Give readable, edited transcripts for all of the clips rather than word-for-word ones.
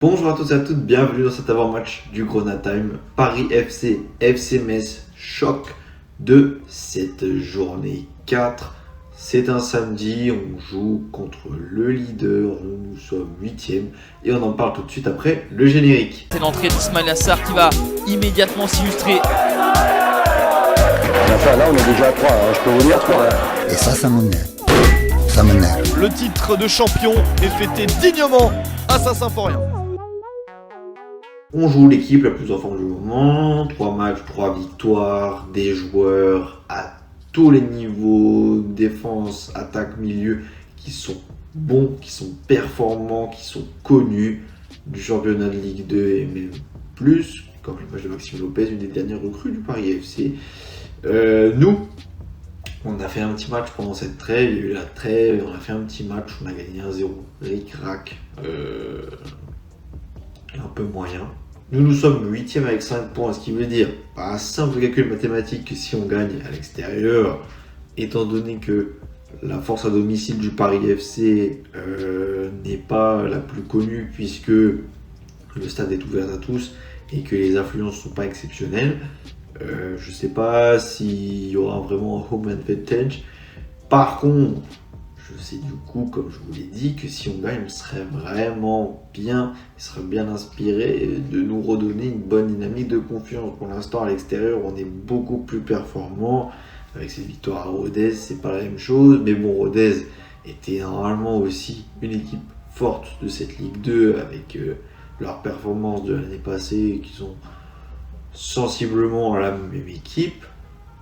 Bonjour à tous et à toutes, bienvenue dans cet avant-match du Grenat Time. Paris FC, FC Metz, choc de cette journée 4. C'est un samedi, on joue contre le leader, nous sommes 8e et on en parle tout de suite après le générique. C'est l'entrée d'Ismail Assar qui va immédiatement s'illustrer. Enfin, là, on est déjà à 3, hein, je peux vous dire 3. Et ça m'énerve. Ça m'énerve. Le titre de champion est fêté dignement à Saint-Symphorien. On joue l'équipe la plus en forme du moment, 3 matchs, 3 victoires, des joueurs à tous les niveaux, défense, attaque, milieu, qui sont bons, qui sont performants, qui sont connus du championnat de Ligue 2 et même plus, comme l'image de Maxime Lopez, une des dernières recrues du Paris FC. Nous, on a fait un petit match pendant cette trêve, il y a eu la trêve, on a fait un petit match, on a gagné 1-0, ric-rac, un peu moyen. Nous sommes 8e avec 5 points, ce qui veut dire, par un simple calcul mathématique, que si on gagne à l'extérieur, étant donné que la force à domicile du Paris FC n'est pas la plus connue puisque le stade est ouvert à tous et que les affluences ne sont pas exceptionnelles, je ne sais pas s'il y aura vraiment un home advantage. Par contre, je sais du coup, comme je vous l'ai dit, que si on gagne, on serait vraiment bien, il serait bien inspiré de nous redonner une bonne dynamique de confiance. Pour l'instant, à l'extérieur, on est beaucoup plus performant. Avec cette victoire à Rodez, c'est pas la même chose. Mais bon, Rodez était normalement aussi une équipe forte de cette Ligue 2 avec leur performance de l'année passée, qui sont sensiblement la même équipe.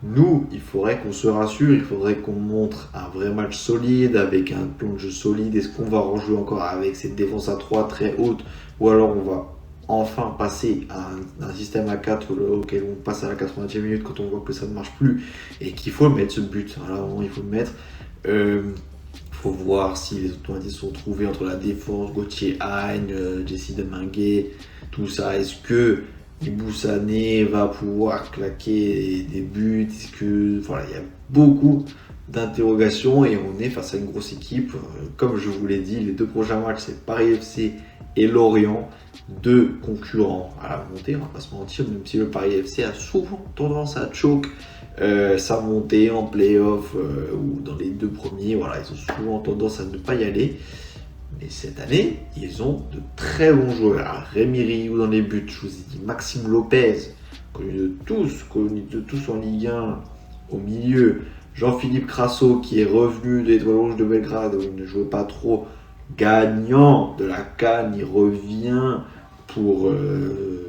Nous, il faudrait qu'on se rassure, il faudrait qu'on montre un vrai match solide, avec un plan de jeu solide. Est-ce qu'on va rejouer encore avec cette défense à 3 très haute, ou alors on va enfin passer à un système à 4 auquel on passe à la 80e minute quand on voit que ça ne marche plus et qu'il faut mettre ce but. Voilà, il faut le mettre. Faut voir si les automatismes sont trouvés entre la défense, Gauthier Hein, Jesse Deminguet, tout ça. Est-ce que Ibou Sané va pouvoir claquer des buts? Est-ce que voilà, il y a beaucoup d'interrogations et on est face à une grosse équipe. Comme je vous l'ai dit, les deux prochains matchs, c'est Paris FC et Lorient, deux concurrents à la montée, on va pas se mentir, même si le Paris FC a souvent tendance à choke sa montée en play-off ou dans les deux premiers. Voilà, ils ont souvent tendance à ne pas y aller. Mais cette année, ils ont de très bons joueurs. Rémi Rioux dans les buts, je vous ai dit Maxime Lopez, connu de tous en Ligue 1, au milieu. Jean-Philippe Crasso qui est revenu de l'Étoile Rouge de Belgrade où il ne jouait pas trop, gagnant de la CAN, il revient pour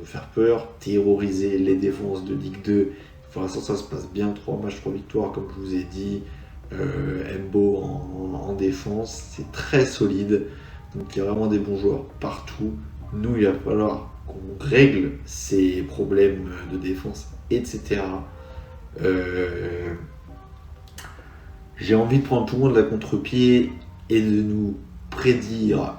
faire peur, terroriser les défenses de Ligue 2. Pour l'instant, ça se passe bien, 3 matchs, 3 victoires, comme je vous ai dit. Mbo en défense, c'est très solide. Donc il y a vraiment des bons joueurs partout. Nous, il va falloir qu'on règle ces problèmes de défense, etc. J'ai envie de prendre tout le monde à contre-pied et de nous prédire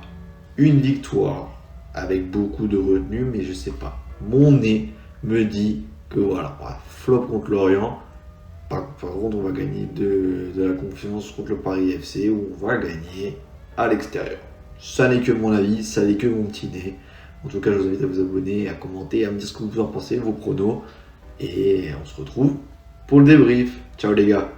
une victoire avec beaucoup de retenue, mais je sais pas. Mon nez me dit que voilà, flop contre Lorient. Par contre, on va gagner de la confiance contre le Paris FC où on va gagner à l'extérieur. Ça n'est que mon avis, ça n'est que mon petit nez. En tout cas, je vous invite à vous abonner, à commenter, à me dire ce que vous en pensez, vos pronos. Et on se retrouve pour le débrief. Ciao les gars!